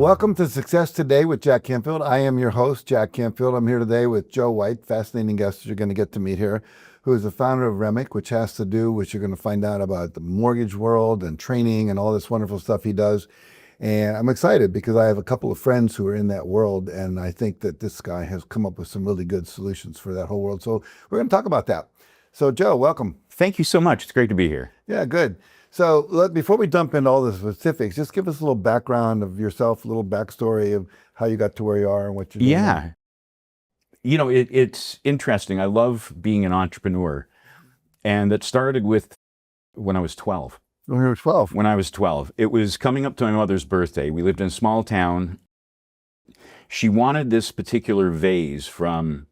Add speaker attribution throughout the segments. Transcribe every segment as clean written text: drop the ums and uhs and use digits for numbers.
Speaker 1: Welcome to Success Today with Jack Canfield. I am your host, Jack Canfield. I'm here today with Joe White, fascinating guest you're going to get to meet here, who is the founder of REMIC, which has to do, which you're going to find out about the mortgage world and training and all this wonderful stuff he does. And I'm excited because I have a couple of friends who are in that world, and I think that this guy has come up with some really good solutions for that whole world. So we're going to talk about that. So Joe, welcome.
Speaker 2: Thank you so much. It's great to be here.
Speaker 1: Yeah, good. So before we jump into all the specifics, just give us a little background of yourself, a little backstory of how you got to where you are and what you're doing.
Speaker 2: Yeah. You know, it's interesting. I love being an entrepreneur. And it started with when I was 12.
Speaker 1: When you were 12?
Speaker 2: When I was 12. It was coming up to my mother's birthday. We lived in a small town. She wanted this particular vase from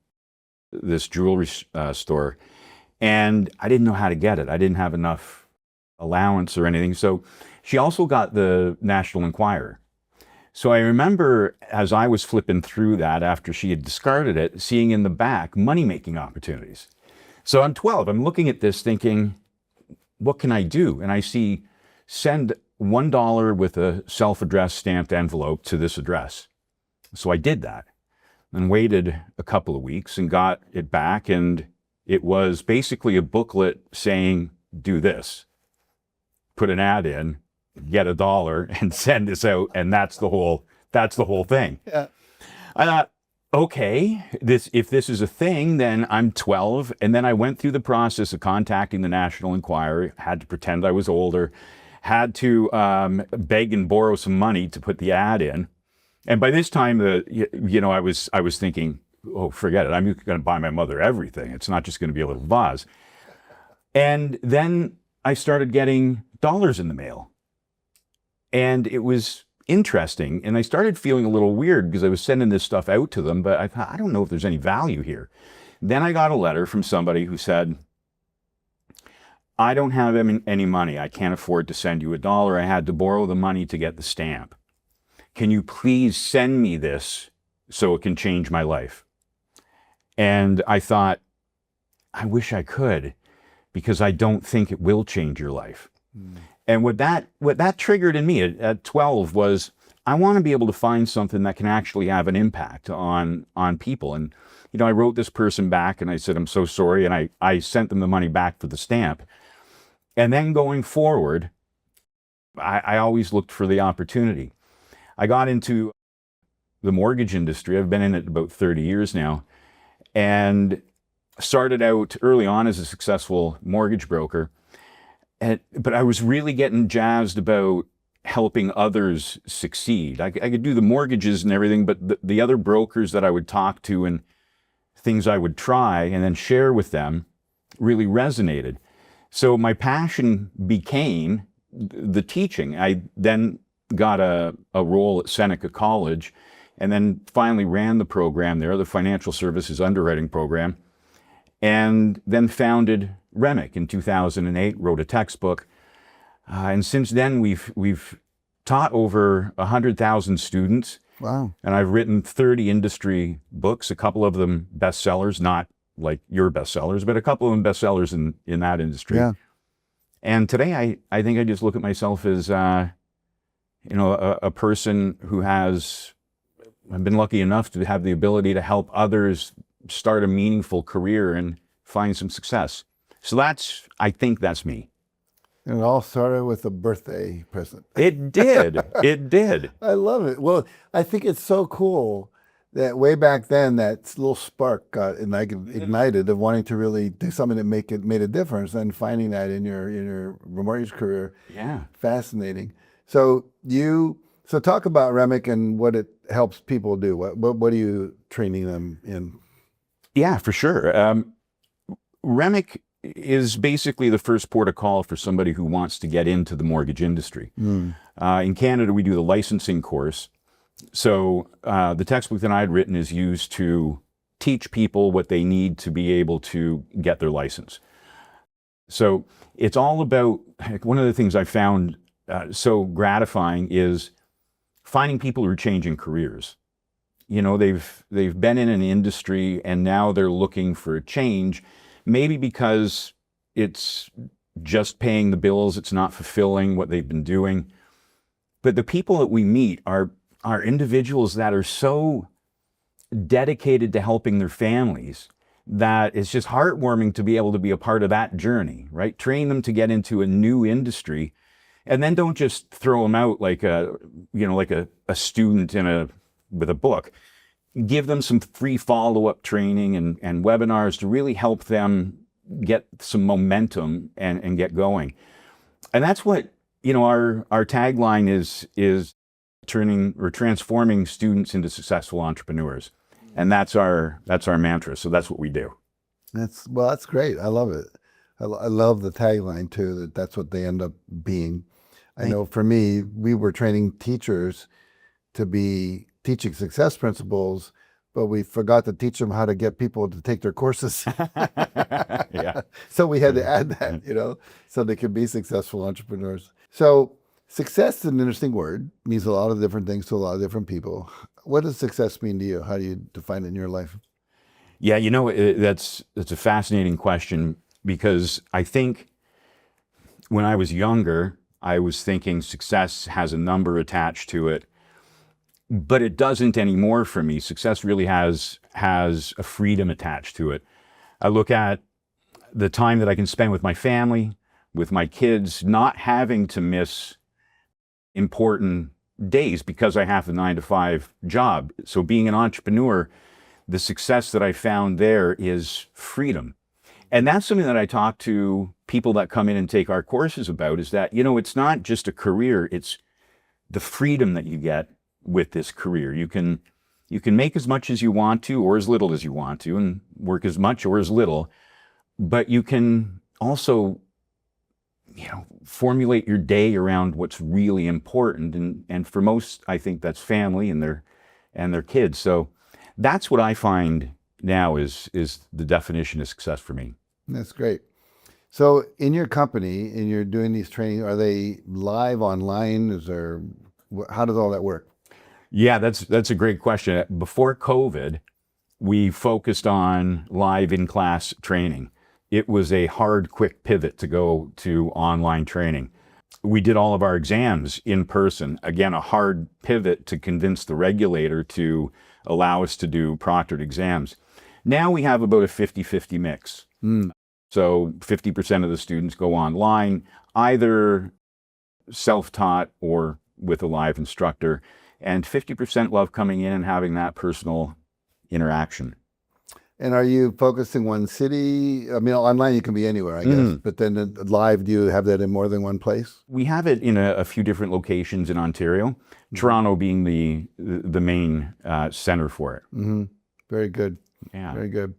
Speaker 2: this jewelry store. And I didn't know how to get it. I didn't have enough allowance or anything. So she also got the National Enquirer. So I remember as I was flipping through that after she had discarded it, seeing in the back money-making opportunities. So I'm 12, I'm looking at this thinking, what can I do? And I see send $1 with a self-addressed stamped envelope to this address. So I did that and waited a couple of weeks and got it back. And it was basically a booklet saying, do this. Put an ad in, get $1 and send this out. And that's the whole thing. Yeah. I thought, okay, if this is a thing, then I'm 12. And then I went through the process of contacting the National Enquirer, had to pretend I was older, had to beg and borrow some money to put the ad in. And by this time, I was thinking, oh, forget it. I'm going to buy my mother everything. It's not just going to be a little vase. And then I started getting dollars in the mail. And it was interesting. And I started feeling a little weird because I was sending this stuff out to them, but I thought, I don't know if there's any value here. Then I got a letter from somebody who said, I don't have any money. I can't afford to send you $1. I had to borrow the money to get the stamp. Can you please send me this so it can change my life? And I thought, I wish I could, because I don't think it will change your life. Mm. And what that triggered in me at 12 was, I want to be able to find something that can actually have an impact on people. And, I wrote this person back and I said, I'm so sorry. And I sent them the money back for the stamp. And then going forward, I always looked for the opportunity. I got into the mortgage industry. I've been in it about 30 years now, and started out early on as a successful mortgage broker. But I was really getting jazzed about helping others succeed. I could do the mortgages and everything, but the other brokers that I would talk to and things I would try and then share with them really resonated. So my passion became the teaching. I then got a role at Seneca College, and then finally ran the program there, the Financial Services Underwriting Program, and then founded REMIC in 2008, wrote a textbook. And since then, we've taught over 100,000 students.
Speaker 1: Wow.
Speaker 2: And I've written 30 industry books, a couple of them bestsellers, not like your bestsellers, but a couple of them bestsellers in that industry. Yeah. And today, I think I just look at myself as, a person who I've been lucky enough to have the ability to help others start a meaningful career and find some success. So I think that's me.
Speaker 1: And it all started with a birthday present.
Speaker 2: It did. It did.
Speaker 1: I love it. Well, I think it's so cool that way back then, that little spark got ignited of wanting to really do something that made a difference, and finding that in your mortgage career.
Speaker 2: Yeah.
Speaker 1: Fascinating. So talk about REMIC and what it helps people do. What are you training them in?
Speaker 2: Yeah, for sure. REMIC is basically the first port of call for somebody who wants to get into the mortgage industry. Mm. In Canada, we do the licensing course. So the textbook that I had written is used to teach people what they need to be able to get their license. So it's all about, one of the things I found so gratifying is finding people who are changing careers. They've been in an industry and now they're looking for a change, maybe because it's just paying the bills, it's not fulfilling what they've been doing. But the people that we meet are are individuals that are so dedicated to helping their families that it's just heartwarming to be able to be a part of that journey, right? Train them to get into a new industry, and then don't just throw them out like a student with a book. Give them some free follow-up training and webinars to really help them get some momentum and get going. And that's what, our tagline is transforming students into successful entrepreneurs. And that's our mantra. So that's what we do.
Speaker 1: That's great. I love it. I love the tagline too, that's what they end up being. I know for me, we were training teachers to be teaching success principles, but we forgot to teach them how to get people to take their courses.
Speaker 2: Yeah.
Speaker 1: So we had to add that, so they could be successful entrepreneurs. So success is an interesting word, means a lot of different things to a lot of different people. What does success mean to you? How do you define it in your life?
Speaker 2: Yeah, that's a fascinating question, because I think when I was younger, I was thinking success has a number attached to it, but it doesn't anymore for me. Success really has a freedom attached to it. I look at the time that I can spend with my family, with my kids, not having to miss important days because I have a 9-to-5 job. So being an entrepreneur, the success that I found there is freedom. And that's something that I talk to people that come in and take our courses about, is that, it's not just a career, it's the freedom that you get with this career. You can make as much as you want to, or as little as you want to, and work as much or as little, but you can also, formulate your day around what's really important. And for most, I think that's family and their kids. So that's what I find now is the definition of success for me.
Speaker 1: That's great. So in your company, and you're doing these trainings, are they live online? How does all that work?
Speaker 2: Yeah, that's a great question. Before COVID, we focused on live in-class training. It was a hard, quick pivot to go to online training. We did all of our exams in person. Again, a hard pivot to convince the regulator to allow us to do proctored exams. Now we have about a 50-50 mix. So 50% of the students go online, either self-taught or with a live instructor, and 50% love coming in and having that personal interaction.
Speaker 1: And are you focusing one city? I mean, online you can be anywhere, I guess, but then live, do you have that in more than one place?
Speaker 2: We have it in a few different locations in Ontario, Toronto being the main center for it.
Speaker 1: Very good.
Speaker 2: Yeah.
Speaker 1: Very good.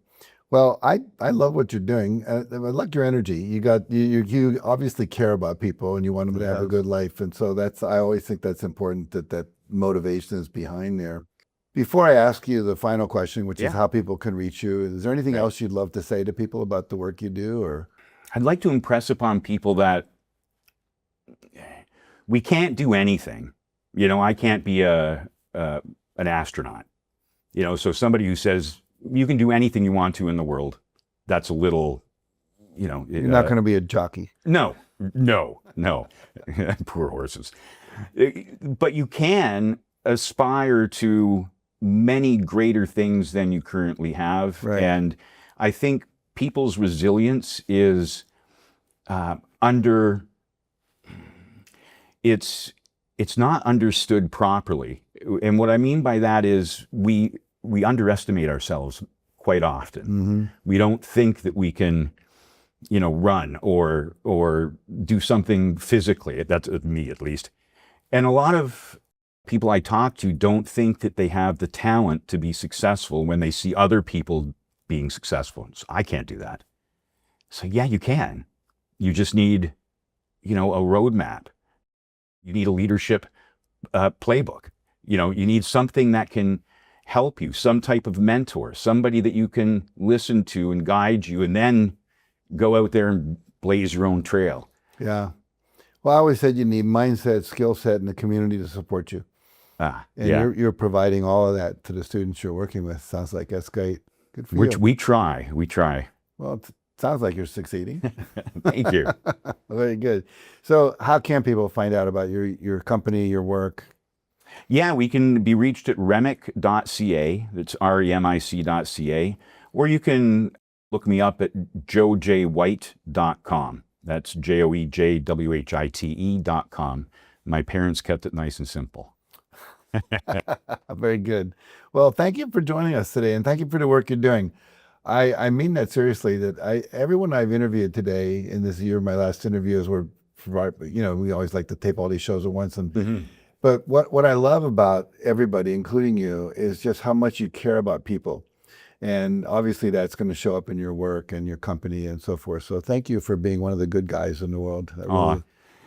Speaker 1: Well, I love what you're doing. I like your energy. You obviously care about people and you want them to have a good life. And so I always think that's important, that motivation is behind there. Before I ask you the final question, which is how people can reach you, is there anything else you'd love to say to people about the work you do? Or
Speaker 2: I'd like to impress upon people that we can't do anything. I can't be an astronaut. So somebody who says you can do anything you want to in the world, that's a little, you're
Speaker 1: not going to be a jockey.
Speaker 2: No. Poor horses. But you can aspire to many greater things than you currently have.
Speaker 1: Right.
Speaker 2: And I think people's resilience is it's not understood properly. And what I mean by that is we underestimate ourselves quite often. We don't think that we can, run or do something physically. That's me, at least. And a lot of people I talk to don't think that they have the talent to be successful when they see other people being successful. So I can't do that. So yeah, you can. You just need, a roadmap. You need a leadership playbook. You need something that can help you, some type of mentor, somebody that you can listen to and guide you, and then go out there and blaze your own trail.
Speaker 1: Yeah. Well, I always said you need mindset, skill set, and the community to support you. And you're providing all of that to the students you're working with. Sounds like that's great. Good for you.
Speaker 2: We try.
Speaker 1: Well, it sounds like you're succeeding.
Speaker 2: Thank you.
Speaker 1: Very good. So how can people find out about your company, your work?
Speaker 2: Yeah, we can be reached at remic.ca. That's remic.ca. Or you can look me up at joejwhite.com. That's joejwhite.com. My parents kept it nice and simple.
Speaker 1: Very good. Well, thank you for joining us today, and thank you for the work you're doing. I mean that seriously. That everyone I've interviewed today in this year, my last interviews were, we always like to tape all these shows at once, and but what I love about everybody, including you, is just how much you care about people, and obviously that's going to show up in your work and your company and so forth. So thank you for being one of the good guys in the world. I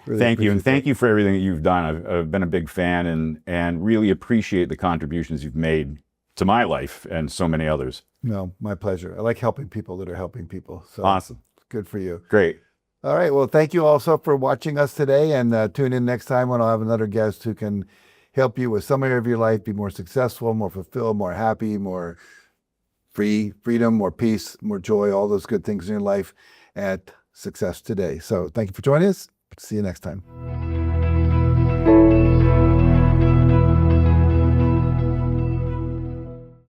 Speaker 1: really
Speaker 2: Thank you, and
Speaker 1: appreciate
Speaker 2: thank you for everything that you've done. I've been a big fan and really appreciate the contributions you've made to my life and so many others.
Speaker 1: No, my pleasure. I like helping people that are helping people. So
Speaker 2: Awesome.
Speaker 1: good for you.
Speaker 2: Great.
Speaker 1: All right. Well, thank you also for watching us today, and tune in next time when I'll have another guest who can help you with some area of your life be more successful, more fulfilled, more happy, more freedom, more peace, more joy, all those good things in your life at Success Today. So thank you for joining us. See you next time.